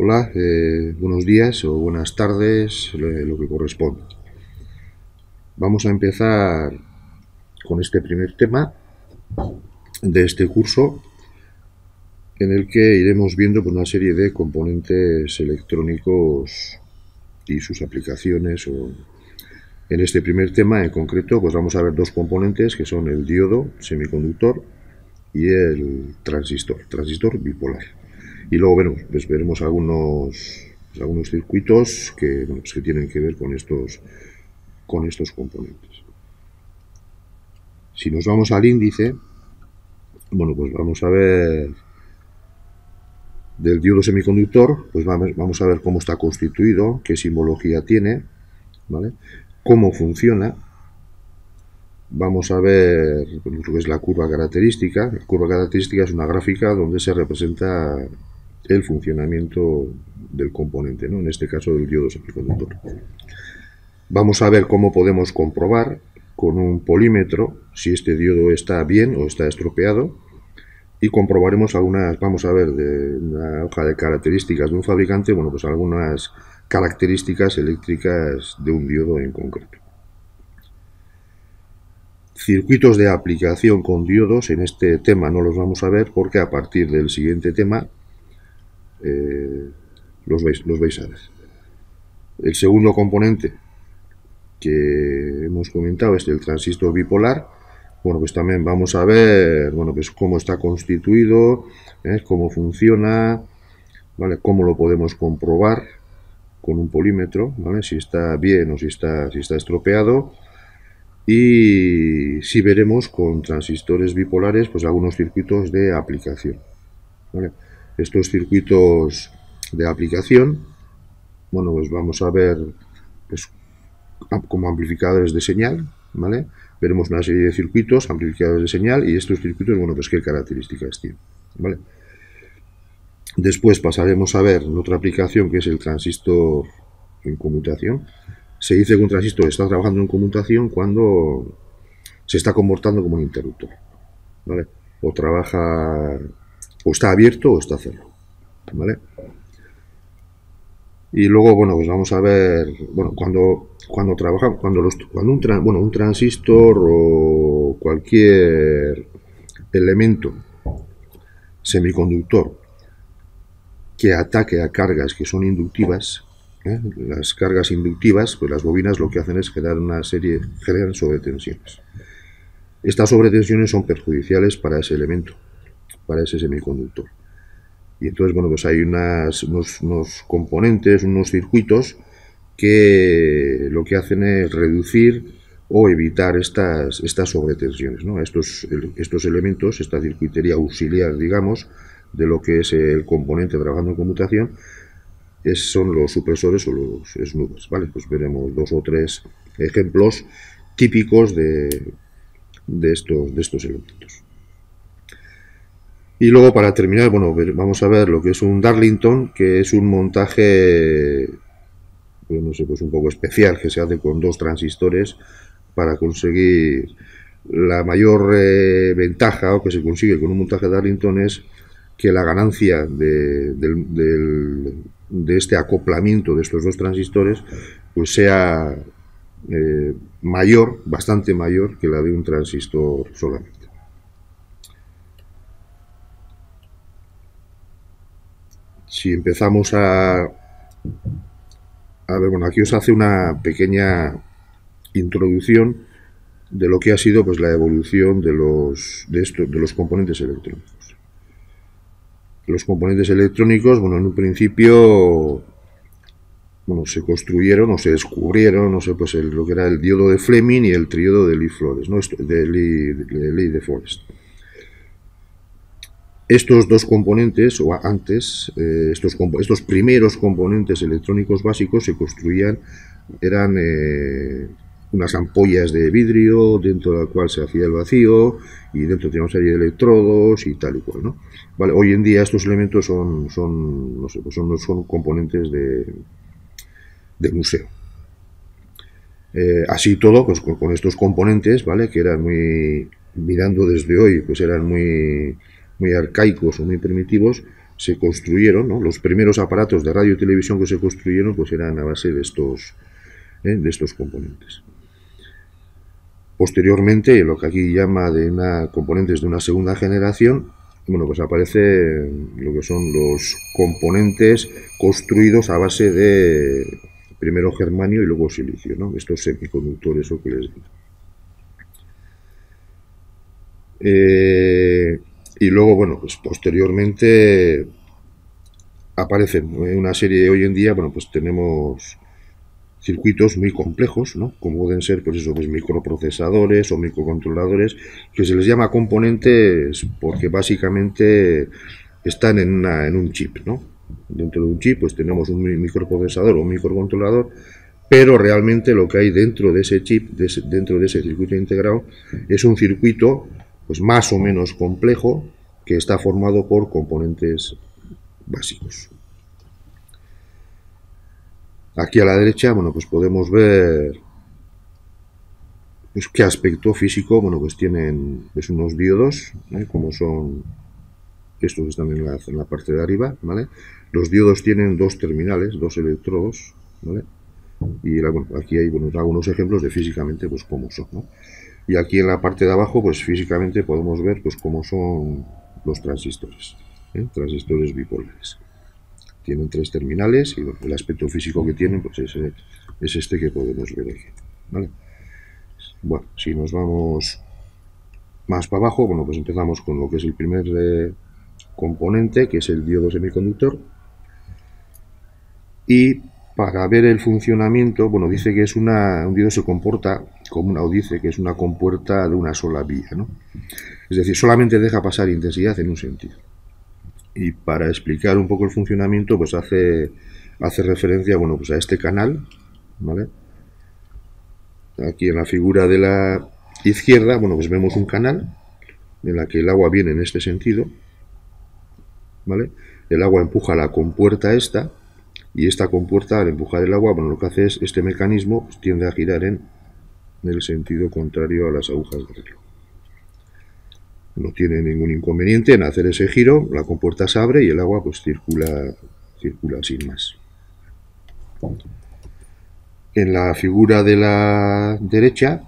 Hola, buenos días o buenas tardes, lo que corresponda. Vamos a empezar con este primer tema de este curso, en el que iremos viendo una serie de componentes electrónicos y sus aplicaciones. En este primer tema en concreto, pues vamos a ver dos componentes que son el diodo semiconductor y el transistor bipolar. Y luego veremos algunos circuitos que, pues que tienen que ver con estos componentes. Si nos vamos al índice, pues vamos a ver del diodo semiconductor, pues vamos a ver cómo está constituido, qué simbología tiene, ¿vale? Cómo funciona. Vamos a ver lo que es la curva característica. La curva característica es una gráfica donde se representa el funcionamiento del componente, ¿no? En este caso del diodo semiconductor. Vamos a ver cómo podemos comprobar con un polímetro si este diodo está bien o está estropeado, y comprobaremos vamos a ver de una hoja de características de un fabricante, pues algunas características eléctricas de un diodo en concreto. Circuitos de aplicación con diodos, en este tema no los vamos a ver porque a partir del siguiente tema los vais a ver. El segundo componente que hemos comentado es el transistor bipolar. Pues también vamos a ver pues cómo está constituido, cómo funciona, ¿vale? Cómo lo podemos comprobar con un polímetro, ¿vale? Si está bien o si está estropeado. Y si veremos con transistores bipolares pues algunos circuitos de aplicación, ¿vale? Estos circuitos de aplicación, pues vamos a ver pues, como amplificadores de señal, ¿vale? Veremos una serie de circuitos, amplificadores de señal, y estos circuitos, pues qué características tienen, ¿vale? Después pasaremos a ver otra aplicación que es el transistor en conmutación. Se dice que un transistor está trabajando en conmutación cuando se está comportando como un interruptor, ¿vale? O trabaja, o está abierto o está cerrado, ¿vale? Y luego, pues vamos a ver, cuando trabaja, un transistor o cualquier elemento semiconductor que ataque a cargas que son inductivas, las cargas inductivas, pues las bobinas lo que hacen es generan sobretensiones. Estas sobretensiones son perjudiciales para ese elemento, para ese semiconductor. Y entonces, pues hay unos componentes, unos circuitos que lo que hacen es reducir o evitar estas sobretensiones, ¿no? Estos elementos, esta circuitería auxiliar, digamos, de lo que es el componente trabajando en conmutación, son los supresores o los snubbers, ¿vale? Pues veremos dos o tres ejemplos típicos de estos elementos. Y luego, para terminar, vamos a ver lo que es un Darlington, que es un montaje, pues un poco especial, que se hace con dos transistores para conseguir la mayor ventaja, o que se consigue con un montaje Darlington, es que la ganancia de este acoplamiento de estos dos transistores pues sea mayor, bastante mayor que la de un transistor solamente. Si empezamos a ver, aquí os hace una pequeña introducción de lo que ha sido pues la evolución de los componentes electrónicos. Los componentes electrónicos, en un principio se construyeron o se descubrieron, pues lo que era el diodo de Fleming y el triodo de Lee-Flores, ¿no? de Lee de Forest. Estos dos componentes, o antes, estos primeros componentes electrónicos básicos se construían, eran unas ampollas de vidrio dentro de la cual se hacía el vacío, y dentro tenía una serie de electrodos y tal y cual, ¿no? Vale, hoy en día estos elementos son componentes de museo. Así todo, pues con estos componentes, ¿vale? Que eran mirando desde hoy, pues eran muy arcaicos o muy primitivos, se construyeron, ¿no? Los primeros aparatos de radio y televisión que se construyeron pues eran a base de estos componentes. Posteriormente, lo que aquí llama componentes de una segunda generación, bueno, pues aparece lo que son los componentes construidos a base de primero germanio y luego silicio, ¿no? Estos semiconductores o que les digo. Y luego, bueno, pues posteriormente aparecen una serie, hoy en día, bueno, pues tenemos circuitos muy complejos, ¿no? Como pueden ser, pues eso, pues microprocesadores o microcontroladores, que se les llama componentes porque básicamente están en un chip, ¿no? Dentro de un chip, pues tenemos un microprocesador o un microcontrolador, pero realmente lo que hay dentro de ese chip, dentro de ese circuito integrado, es un circuito pues más o menos complejo que está formado por componentes básicos. Aquí a la derecha, bueno, pues podemos ver pues qué aspecto físico, bueno, pues tienen pues unos diodos, como son estos que están en la parte de arriba, ¿vale? Los diodos tienen dos terminales, dos electrodos, ¿vale? Y bueno, aquí hay, bueno, algunos ejemplos de físicamente, pues cómo son, ¿no? Y aquí en la parte de abajo, pues físicamente podemos ver, pues cómo son los transistores, transistores bipolares. Tienen tres terminales y bueno, el aspecto físico que tienen pues es este que podemos ver aquí, ¿vale? Bueno, si nos vamos más para abajo, bueno, pues empezamos con lo que es el primer componente, que es el diodo semiconductor. Y para ver el funcionamiento, bueno, dice que es un diodo se comporta como dice que es una compuerta de una sola vía, ¿no? Es decir, solamente deja pasar intensidad en un sentido. Y para explicar un poco el funcionamiento, pues hace referencia, bueno, pues a este canal, ¿vale? Aquí en la figura de la izquierda, bueno, pues vemos un canal en la que el agua viene en este sentido, ¿vale? El agua empuja la compuerta esta, y esta compuerta, al empujar el agua, bueno, lo que hace es, este mecanismo pues, tiende a girar en el sentido contrario a las agujas de reloj. No tiene ningún inconveniente en hacer ese giro, la compuerta se abre y el agua pues circula sin más. En la figura de la derecha,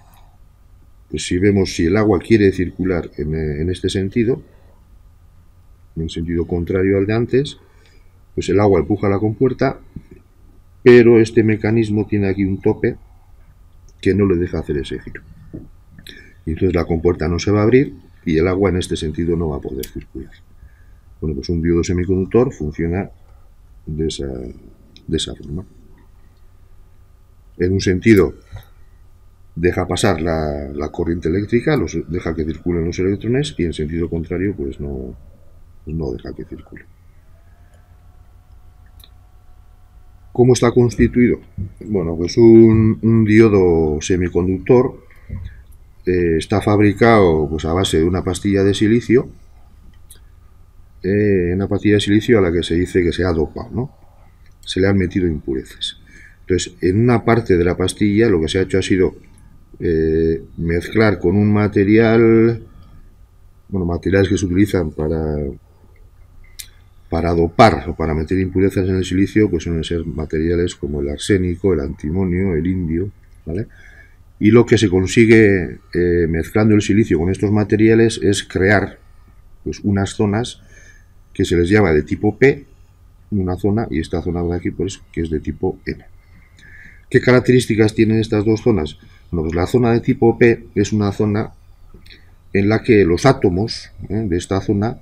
pues si vemos si el agua quiere circular en este sentido, en el sentido contrario al de antes, pues el agua empuja la compuerta, pero este mecanismo tiene aquí un tope que no le deja hacer ese giro. Y entonces la compuerta no se va a abrir y el agua en este sentido no va a poder circular. Bueno, pues un diodo semiconductor funciona de esa forma. En un sentido deja pasar la corriente eléctrica, deja que circulen los electrones, y en sentido contrario pues no deja que circule. ¿Cómo está constituido? Bueno, pues un diodo semiconductor está fabricado pues, a base de una pastilla de silicio, una pastilla de silicio a la que se dice que se ha dopado, ¿no? Se le han metido impurezas. Entonces, en una parte de la pastilla lo que se ha hecho ha sido mezclar con un material, bueno, materiales que se utilizan para dopar o para meter impurezas en el silicio, pues suelen ser materiales como el arsénico, el antimonio, el indio, ¿vale? Y lo que se consigue mezclando el silicio con estos materiales es crear pues, unas zonas que se les llama de tipo P, una zona, y esta zona de aquí pues, que es de tipo N. ¿Qué características tienen estas dos zonas? Bueno, pues la zona de tipo P es una zona en la que los átomos de esta zona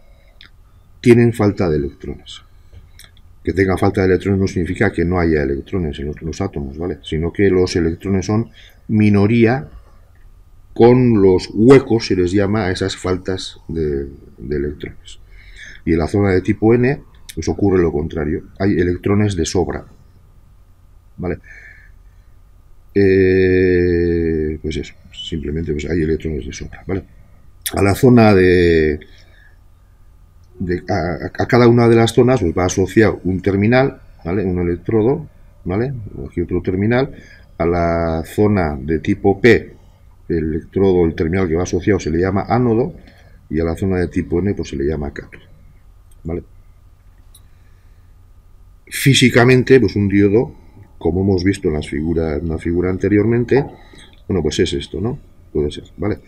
tienen falta de electrones. Que tenga falta de electrones no significa que no haya electrones en los átomos, ¿vale? Sino que los electrones son minoría con los huecos, se les llama a esas faltas de electrones. Y en la zona de tipo N, pues ocurre lo contrario. Hay electrones de sobra, ¿vale? Pues eso, simplemente pues hay electrones de sobra, ¿vale? A la zona a cada una de las zonas pues va asociado un terminal, ¿vale? Un electrodo, ¿vale? Aquí otro terminal. A la zona de tipo P, el electrodo, el terminal que va asociado se le llama ánodo, y a la zona de tipo N pues se le llama cátodo, ¿vale? Físicamente, pues un diodo, como hemos visto en una figura anteriormente, bueno, pues es esto, ¿no? Puede ser, ¿vale?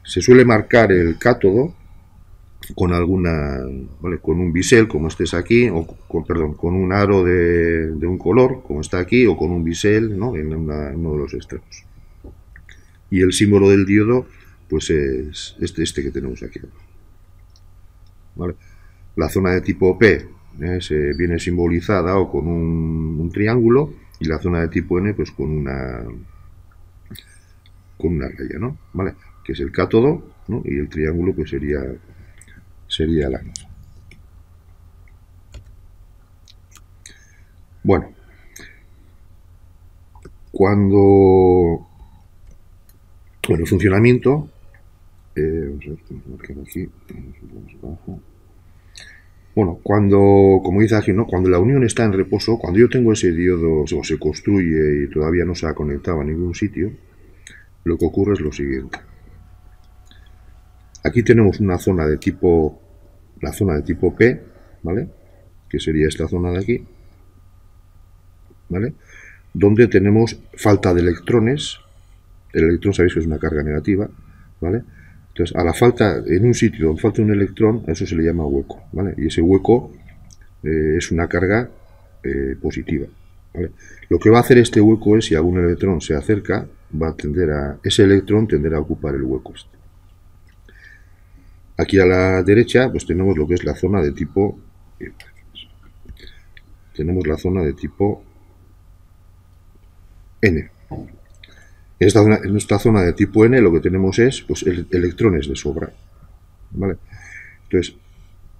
Se suele marcar el cátodo con ¿vale? Con un bisel, como este es aquí, o perdón, con un aro de un color, como está aquí, o con un bisel, ¿no? En uno de los extremos. Y el símbolo del diodo, pues es este que tenemos aquí. ¿Vale? La zona de tipo P viene simbolizada o con un triángulo, y la zona de tipo N pues con una raya, ¿no? ¿Vale? Que es el cátodo, ¿no? Y el triángulo pues sería el ánodo. Bueno, el funcionamiento, aquí, bueno, como dice aquí, ¿no? Cuando la unión está en reposo, cuando yo tengo ese diodo o se construye y todavía no se ha conectado a ningún sitio, lo que ocurre es lo siguiente. Aquí tenemos una zona de tipo, la zona de tipo P, ¿vale? Que sería esta zona de aquí, ¿vale? Donde tenemos falta de electrones. El electrón sabéis que es una carga negativa, ¿vale? Entonces, a la falta, en un sitio donde falta un electrón, a eso se le llama hueco, ¿vale? Y ese hueco es una carga positiva, ¿vale? Lo que va a hacer este hueco es, si algún electrón se acerca, ese electrón tenderá a ocupar el hueco este. Aquí a la derecha, pues tenemos lo que es la zona de tipo... tenemos la zona de tipo N. En esta zona de tipo N lo que tenemos es pues, electrones de sobra, ¿vale? Entonces,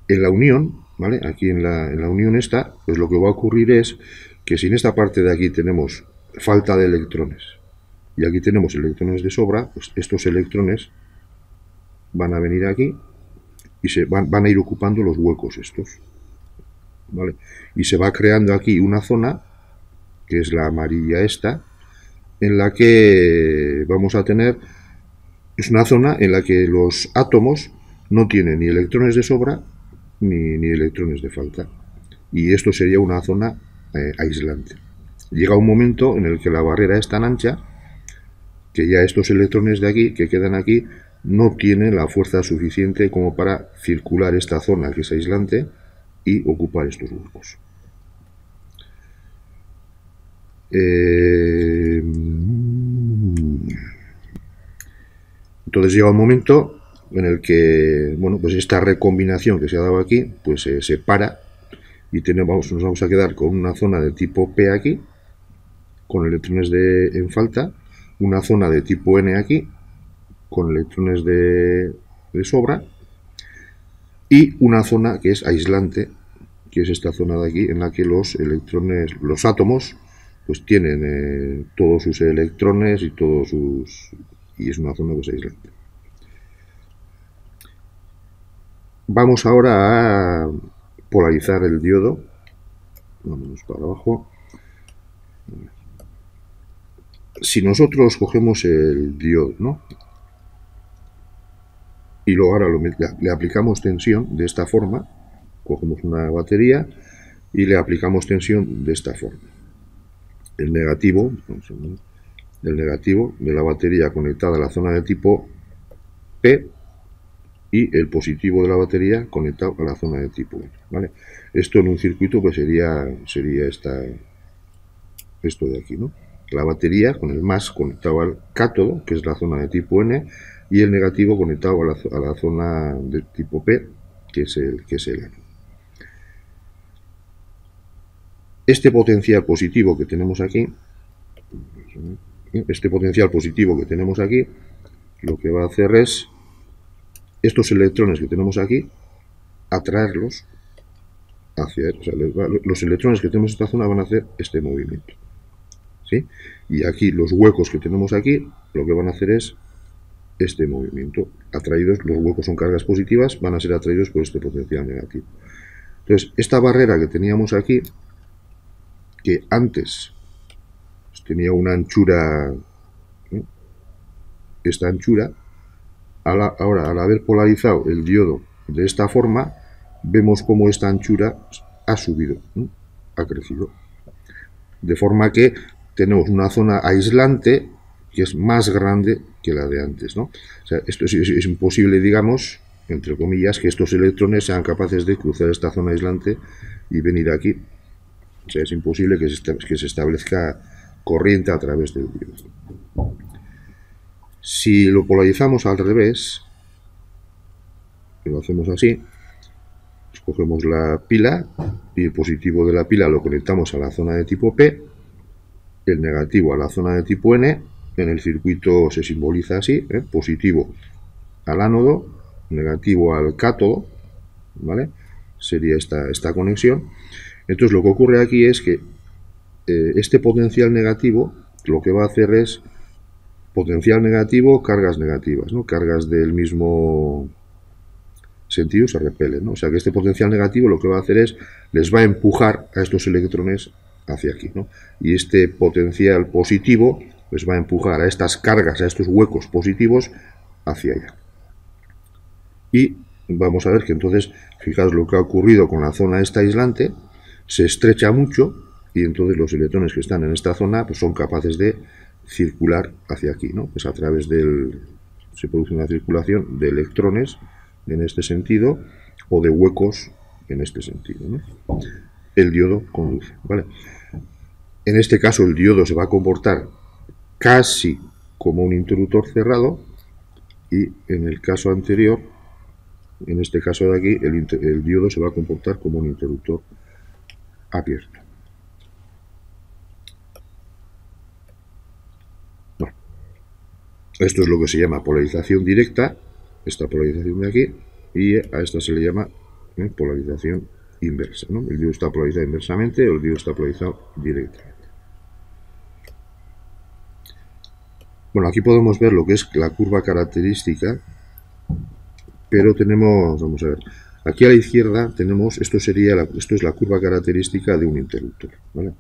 en la unión, ¿vale? Aquí en la unión esta, pues lo que va a ocurrir es que si en esta parte de aquí tenemos falta de electrones y aquí tenemos electrones de sobra, pues estos electrones van a venir aquí y van a ir ocupando los huecos estos, ¿vale? Y se va creando aquí una zona, que es la amarilla esta, en la que vamos a tener, es una zona en la que los átomos no tienen ni electrones de sobra ni electrones de falta. Y esto sería una zona aislante. Llega un momento en el que la barrera es tan ancha que ya estos electrones de aquí, que quedan aquí, no tienen la fuerza suficiente como para circular esta zona que es aislante y ocupar estos huecos. Entonces llega un momento en el que, bueno, pues esta recombinación que se ha dado aquí, pues se separa y nos vamos a quedar con una zona de tipo P aquí, con electrones en falta, una zona de tipo N aquí, con electrones de sobra, y una zona que es aislante, que es esta zona de aquí, en la que los átomos, pues tienen todos sus electrones y es una zona que es aislante. Vamos ahora a polarizar el diodo. Vámonos para abajo. Si nosotros cogemos el diodo, ¿no? Y luego ahora le aplicamos tensión de esta forma, cogemos una batería y le aplicamos tensión de esta forma. El negativo de la batería conectada a la zona de tipo P y el positivo de la batería conectado a la zona de tipo N, ¿vale? Esto en un circuito pues sería esto de aquí, ¿no? La batería con el más conectado al cátodo, que es la zona de tipo N, y el negativo conectado a la zona de tipo P, que es el ánodo. Este potencial positivo que tenemos aquí, lo que va a hacer es estos electrones que tenemos aquí, atraerlos hacia él. O sea, los electrones que tenemos en esta zona van a hacer este movimiento, ¿sí? Y aquí los huecos que tenemos aquí, lo que van a hacer es este movimiento. Los huecos son cargas positivas, van a ser atraídos por este potencial negativo. Entonces, esta barrera que teníamos aquí, que antes tenía una anchura, esta anchura, ahora al haber polarizado el diodo de esta forma, vemos cómo esta anchura ha subido, ha crecido. De forma que tenemos una zona aislante que es más grande que la de antes, ¿no? O sea, esto es imposible, digamos, entre comillas, que estos electrones sean capaces de cruzar esta zona aislante y venir aquí. O sea, es imposible que se establezca corriente a través del diodo. Si lo polarizamos al revés, lo hacemos así, escogemos la pila y el positivo de la pila lo conectamos a la zona de tipo P, el negativo a la zona de tipo N. En el circuito se simboliza así, positivo al ánodo, negativo al cátodo, ¿vale? Sería esta conexión. Entonces lo que ocurre aquí es que este potencial negativo lo que va a hacer es potencial negativo, cargas negativas, ¿no? Cargas del mismo sentido se repelen, ¿no? O sea que este potencial negativo lo que va a hacer es les va a empujar a estos electrones hacia aquí, ¿no? Y este potencial positivo pues va a empujar a estas cargas, a estos huecos positivos hacia allá. Y vamos a ver que entonces, fijaos lo que ha ocurrido con la zona esta aislante, se estrecha mucho y entonces los electrones que están en esta zona pues son capaces de circular hacia aquí, ¿no? Pues a través se produce una circulación de electrones en este sentido o de huecos en este sentido, ¿no? El diodo conduce, ¿vale? En este caso el diodo se va a comportar casi como un interruptor cerrado y en el caso anterior, en este caso de aquí, el diodo se va a comportar como un interruptor abierto. Bueno, esto es lo que se llama polarización directa, esta polarización de aquí, y a esta se le llama polarización inversa, ¿no? El diodo está polarizado inversamente o el diodo está polarizado directamente. Bueno, aquí podemos ver lo que es la curva característica, pero tenemos, vamos a ver, aquí a la izquierda tenemos, esto es la curva característica de un interruptor, ¿vale?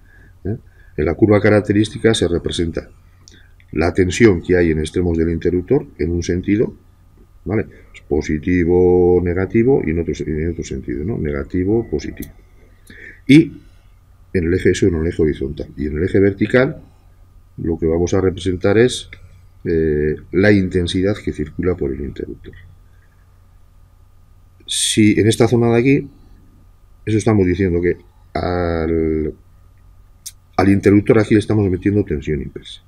En la curva característica se representa la tensión que hay en extremos del interruptor en un sentido, ¿vale? Positivo, negativo y en otro sentido, ¿no? Negativo, positivo. Y en el eje, eso en el eje horizontal. Y en el eje vertical lo que vamos a representar es la intensidad que circula por el interruptor. Si en esta zona de aquí, eso estamos diciendo que al interruptor aquí le estamos metiendo tensión inversa.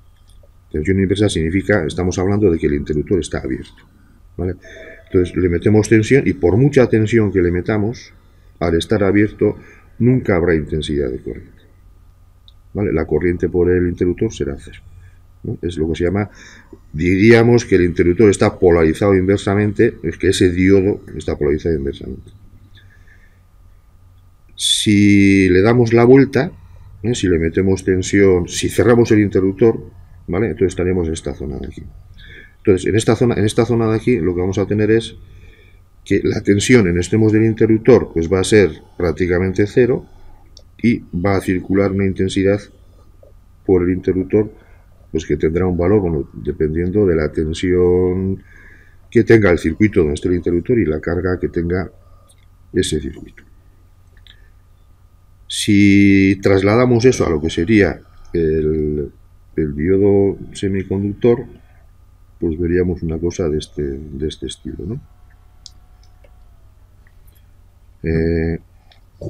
Tensión inversa significa, estamos hablando de que el interruptor está abierto, ¿vale? Entonces le metemos tensión y por mucha tensión que le metamos, al estar abierto, nunca habrá intensidad de corriente, ¿vale? La corriente por el interruptor será cero, ¿no? Es lo que se llama, diríamos que el interruptor está polarizado inversamente, es que ese diodo está polarizado inversamente. Si le damos la vuelta, si le metemos tensión, si cerramos el interruptor, ¿vale? Entonces estaremos en esta zona de aquí. Entonces, en esta zona de aquí lo que vamos a tener es que la tensión en extremos del interruptor pues va a ser prácticamente cero y va a circular una intensidad por el interruptor pues que tendrá un valor, bueno, dependiendo de la tensión que tenga el circuito donde esté el interruptor y la carga que tenga ese circuito. Si trasladamos eso a lo que sería el diodo semiconductor, pues veríamos una cosa de este estilo, ¿no?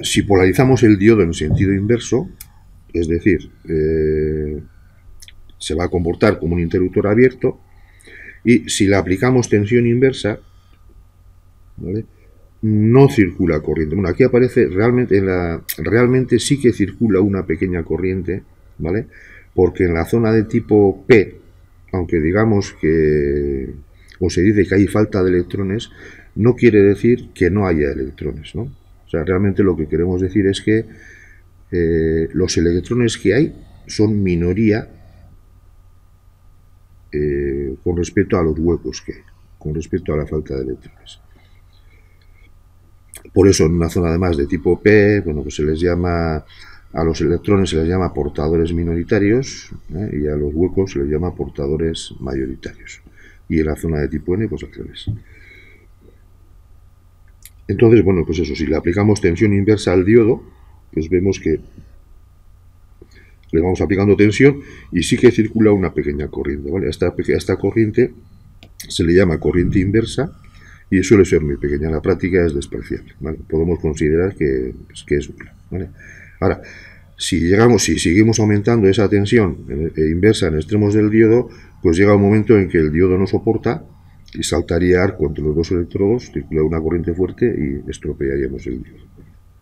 Si polarizamos el diodo en sentido inverso, es decir, se va a comportar como un interruptor abierto, y si le aplicamos tensión inversa, ¿vale?, no circula corriente. Bueno, aquí aparece realmente sí que circula una pequeña corriente, ¿vale? Porque en la zona de tipo P, aunque digamos que, o se dice que hay falta de electrones, no quiere decir que no haya electrones, ¿no? O sea, realmente lo que queremos decir es que los electrones que hay son minoría con respecto a los huecos que hay, con respecto a la falta de electrones. Por eso en una zona además de tipo P, bueno, pues se les llama, a los electrones se les llama portadores minoritarios, y a los huecos se les llama portadores mayoritarios. Y en la zona de tipo N, pues al revés. Entonces, bueno, pues eso, si le aplicamos tensión inversa al diodo, pues vemos que le vamos aplicando tensión y sí que circula una pequeña corriente, ¿vale? Esta corriente se le llama corriente inversa y suele ser muy pequeña. En la práctica es despreciable, ¿vale? Podemos considerar que es nula, ¿vale? Ahora, si seguimos aumentando esa tensión inversa en extremos del diodo, pues llega un momento en que el diodo no soporta y saltaría arco entre los dos electrodos, circula una corriente fuerte y estropearíamos el diodo.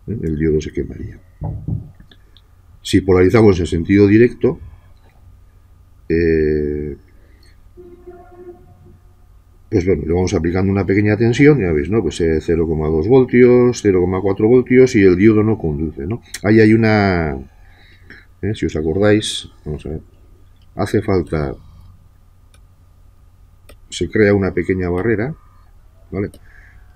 El diodo se quemaría. Si polarizamos en sentido directo, pues bueno, le vamos aplicando una pequeña tensión, ya veis, ¿no? Pues 0,2 voltios, 0,4 voltios y el diodo no conduce, ¿no? Ahí hay una, si os acordáis, vamos a ver, hace falta, se crea una pequeña barrera, ¿vale?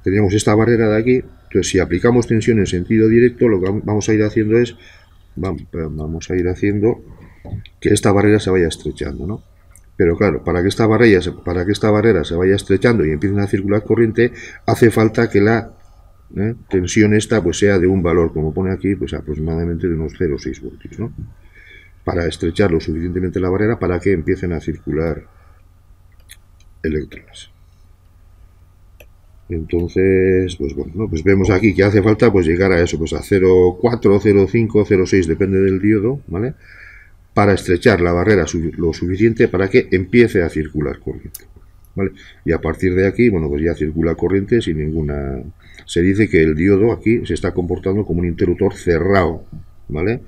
Teníamos esta barrera de aquí, entonces si aplicamos tensión en sentido directo, lo que vamos a ir haciendo es, vamos a ir haciendo que esta barrera se vaya estrechando, ¿no? Pero claro, para que esta barrera se vaya estrechando y empiece a circular corriente, hace falta que la tensión esta pues sea de un valor, como pone aquí, pues aproximadamente de unos 0,6 voltios, ¿no? Para estrechar lo suficientemente la barrera para que empiecen a circular electrones. Entonces, pues bueno, ¿no? Pues vemos aquí que hace falta pues llegar a eso, pues a 0,4, 0,5, 0,6, depende del diodo, ¿vale? Para estrechar la barrera lo suficiente para que empiece a circular corriente, ¿vale? Y a partir de aquí, bueno, pues ya circula corriente sin ninguna... Se dice que el diodo aquí se está comportando como un interruptor cerrado, ¿vale?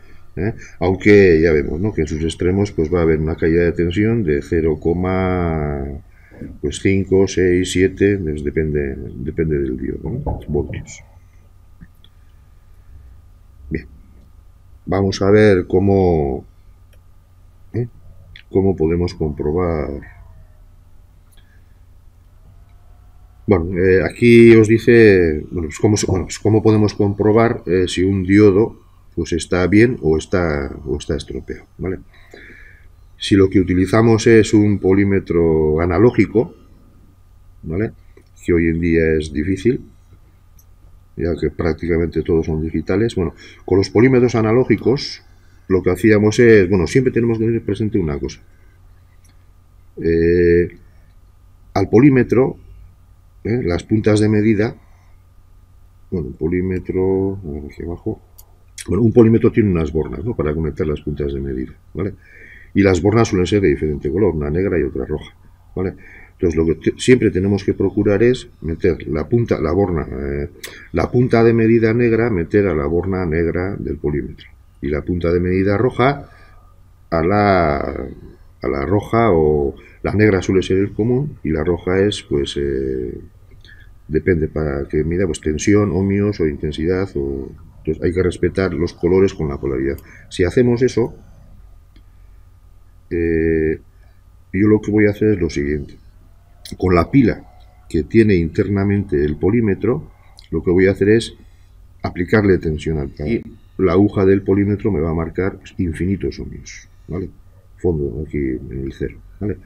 Aunque ya vemos, ¿no? Que en sus extremos pues va a haber una caída de tensión de 0,5, 6, 7, pues depende del diodo, ¿no? Voltios. Bien, vamos a ver cómo podemos comprobar. Bueno, aquí os dice, bueno, pues cómo podemos comprobar si un diodo pues está bien o está estropeado, ¿vale? Si lo que utilizamos es un polímetro analógico, ¿vale? Que hoy en día es difícil, ya que prácticamente todos son digitales. Bueno, con los polímetros analógicos lo que hacíamos es, bueno, siempre tenemos que tener presente una cosa. Al polímetro, las puntas de medida, bueno, polímetro, aquí abajo, bueno, un polímetro tiene unas bornas, ¿no? Para conectar las puntas de medida, ¿vale? Y las bornas suelen ser de diferente color, una negra y otra roja, ¿vale? Entonces lo que siempre tenemos que procurar es meter la punta de medida negra, meter a la borna negra del polímetro y la punta de medida roja a la roja, o la negra suele ser el común y la roja es pues depende para que mida pues tensión, ohmios o intensidad, entonces hay que respetar los colores con la polaridad. Si hacemos eso, yo lo que voy a hacer es lo siguiente. Con la pila que tiene internamente el polímetro, lo que voy a hacer es aplicarle tensión al cable. Y la aguja del polímetro me va a marcar infinitos ohmios, ¿vale? Fondo aquí en el cero, ¿vale?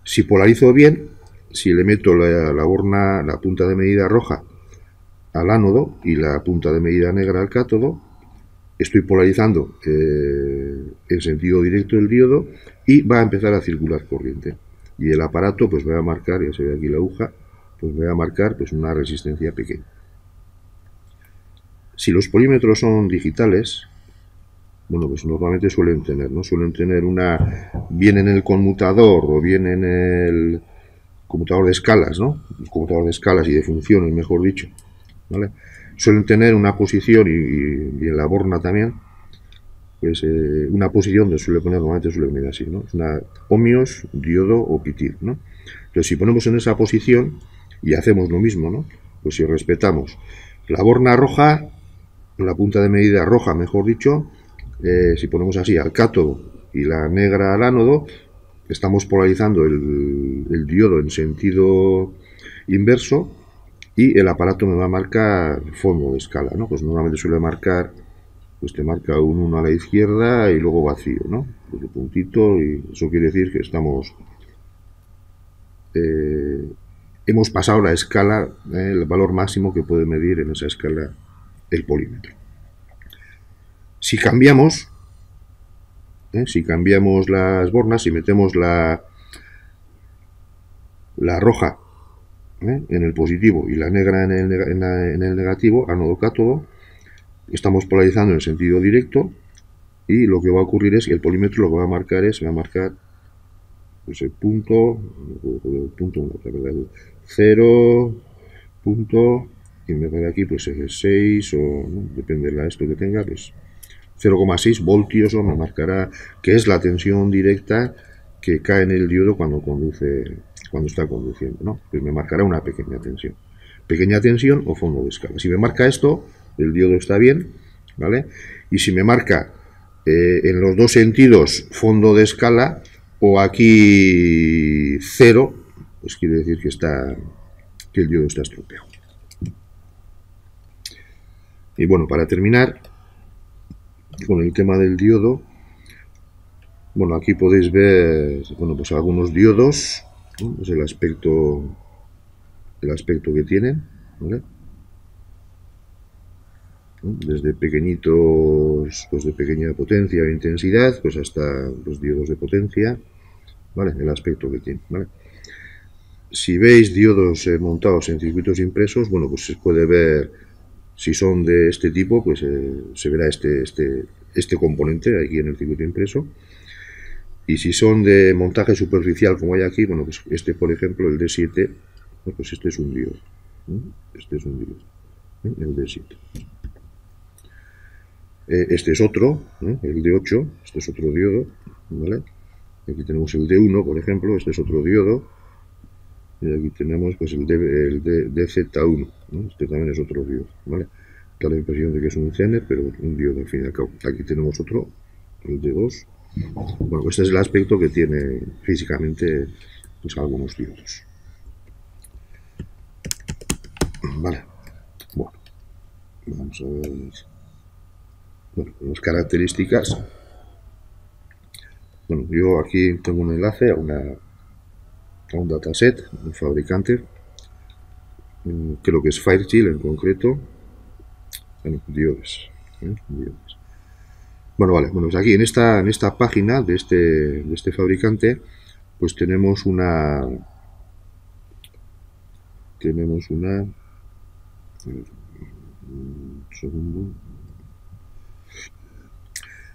Si polarizo bien, si le meto la punta de medida roja al ánodo y la punta de medida negra al cátodo, estoy polarizando en sentido directo el diodo y va a empezar a circular corriente. Y el aparato pues me va a marcar, ya se ve aquí la aguja, pues me va a marcar pues una resistencia pequeña. Si los polímetros son digitales, bueno, pues normalmente suelen tener bien en el conmutador o bien en el conmutador de escalas, ¿no? El conmutador de escalas y de funciones, mejor dicho, ¿vale? Suelen tener una posición y en la borna también, pues una posición donde normalmente suele venir así, ¿no? Es una ohmios, diodo o pitil, ¿no? Entonces, si ponemos en esa posición y hacemos lo mismo, ¿no? Pues si respetamos la borna roja, la punta de medida roja, mejor dicho, si ponemos así al cátodo y la negra al ánodo, estamos polarizando el diodo en sentido inverso y el aparato me va a marcar fondo de escala, ¿no? Pues normalmente suele marcar, pues te marca un 1 a la izquierda y luego vacío, ¿no? Pues el puntito, y eso quiere decir que hemos pasado la escala, el valor máximo que puede medir en esa escala el polímetro. Si cambiamos Si cambiamos las bornas, si metemos la roja en el positivo y la negra en el negativo, ánodo cátodo, estamos polarizando en el sentido directo, y lo que va a ocurrir es que el polímetro lo que va a marcar es, pues el punto 0, punto, y me queda aquí pues el 6, o ¿no? Depende de esto que tenga, pues 0,6 voltios, o me marcará que es la tensión directa que cae en el diodo cuando está conduciendo, ¿no? Pues me marcará una pequeña tensión o fondo de escala. Si me marca esto, el diodo está bien, ¿vale? Y si me marca en los dos sentidos fondo de escala, o aquí 0, pues quiere decir que el diodo está estropeado. Y bueno, para terminar con el tema del diodo, bueno, aquí podéis ver, bueno, pues algunos diodos, ¿no? Pues el aspecto que tienen, ¿vale? Desde pequeñitos, pues de pequeña potencia o intensidad, pues hasta los diodos de potencia, ¿vale? El aspecto que tienen, ¿vale? Si veis diodos montados en circuitos impresos, bueno, pues se puede ver, si son de este tipo, pues se verá este componente aquí en el circuito impreso. Y si son de montaje superficial, como hay aquí, bueno, pues este, por ejemplo, el D7, pues este es un diodo. Este es un diodo, el D7. Este es otro, el D8, este es otro diodo, ¿vale? Aquí tenemos el D1, por ejemplo, este es otro diodo. Y aquí tenemos pues el DZ1, ¿no? Este también es otro diodo, ¿vale? Da la impresión de que es un Zener, pero un diodo al fin y al cabo. Aquí tenemos otro, el D2. Bueno, este es el aspecto que tiene físicamente pues algunos diodos. Vale. Bueno, vamos a ver. Bueno, las características. Bueno, yo aquí tengo un enlace a un dataset, un fabricante, creo que es Fairchild en concreto. Bueno, diodos. Bueno, vale, bueno, pues aquí en esta página de este fabricante, pues tenemos una un segundo.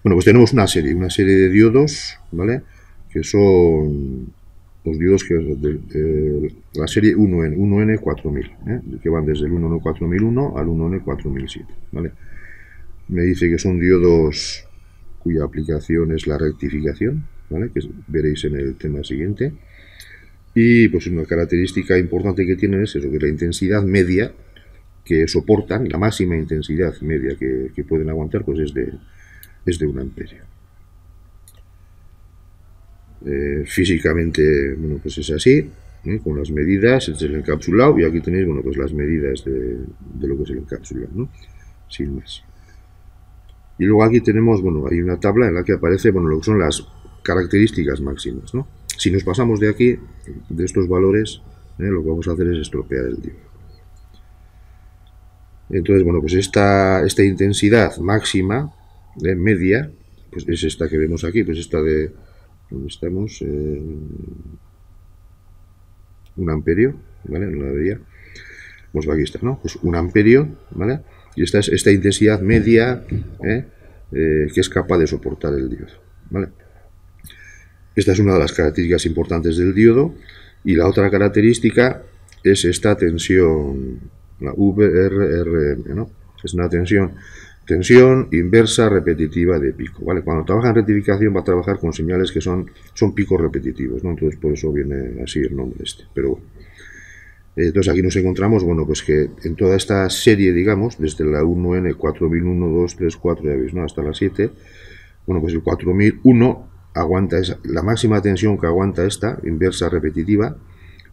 Bueno, pues tenemos una serie de diodos, ¿vale? Que son los diodos que de la serie 1N4000, que van desde el 1N4001 al 1N4007, ¿vale? Me dice que son diodos cuya aplicación es la rectificación, ¿vale? Que veréis en el tema siguiente. Y pues una característica importante que tienen es eso, que la intensidad media que soportan, la máxima intensidad media que pueden aguantar, pues es de 1 amperio. Físicamente, bueno, pues es así, con las medidas, este es el encapsulado, y aquí tenéis, bueno, pues las medidas de lo que es el encapsulado, ¿no? Sin más. Y luego aquí tenemos, bueno, hay una tabla en la que aparece, bueno, lo que son las características máximas, ¿no? Si nos pasamos de aquí, de estos valores, lo que vamos a hacer es estropear el diodo. Entonces, bueno, pues esta intensidad máxima, media, pues es esta que vemos aquí, pues esta de, ¿dónde estamos? 1 amperio, ¿vale? En la de pues aquí está, ¿no? Pues 1 amperio, ¿vale? Y esta es esta intensidad media que es capaz de soportar el diodo, ¿vale? Esta es una de las características importantes del diodo, y la otra característica es esta tensión, la VRRM, ¿no? Es una tensión inversa repetitiva de pico, ¿vale? Cuando trabaja en rectificación va a trabajar con señales que son picos repetitivos, ¿no? Entonces por eso viene así el nombre este, pero bueno. Entonces aquí nos encontramos, bueno, pues que en toda esta serie, digamos, desde la 1N 4001, 2, 3, 4, ya veis, ¿no? Hasta la 7, bueno, pues el 4001 aguanta la máxima tensión que aguanta esta inversa repetitiva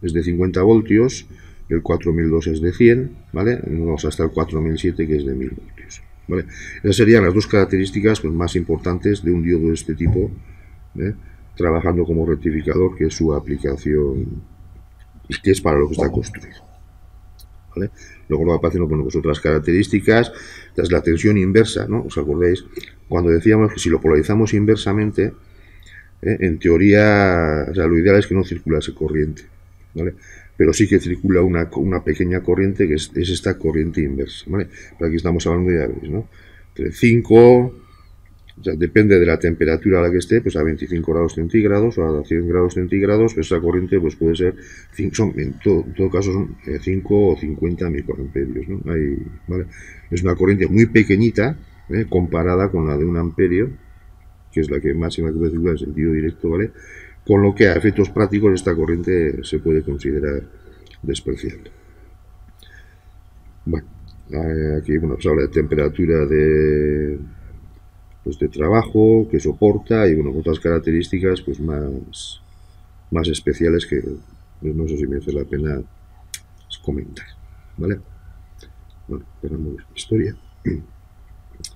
es de 50 voltios, el 4002 es de 100, ¿vale? Vamos hasta el 4007, que es de 1000 voltios, ¿vale? Esas serían las dos características pues, más importantes de un diodo de este tipo, trabajando como rectificador, que es su aplicación, que es para lo que está construido. ¿vale? Luego lo aparecen, bueno, pues otras características. Esta es la tensión inversa, ¿no? ¿Os acordáis? Cuando decíamos que si lo polarizamos inversamente, en teoría, o sea, lo ideal es que no circulase corriente, ¿vale? Pero sí que circula una pequeña corriente que es esta corriente inversa, ¿vale? Pero aquí estamos hablando, ya veis, ¿no? Entre 5, o sea, depende de la temperatura a la que esté, pues a 25 grados centígrados o a 100 grados centígrados, pues esa corriente pues puede ser, en todo caso son 5 o 50 microamperios, ¿no? ¿vale? Es una corriente muy pequeñita, comparada con la de un amperio, que es la que máxima que puede circular en sentido directo, ¿vale? Con lo que a efectos prácticos esta corriente se puede considerar despreciable. Bueno, aquí bueno, pues habla de temperatura de trabajo que soporta y bueno, otras características pues más especiales que pues, no sé si merece la pena comentar, ¿vale? Bueno, cerramos la historia,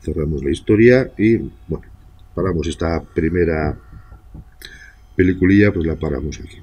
cerramos la historia y bueno, paramos esta primera peliculilla, pues la paramos aquí.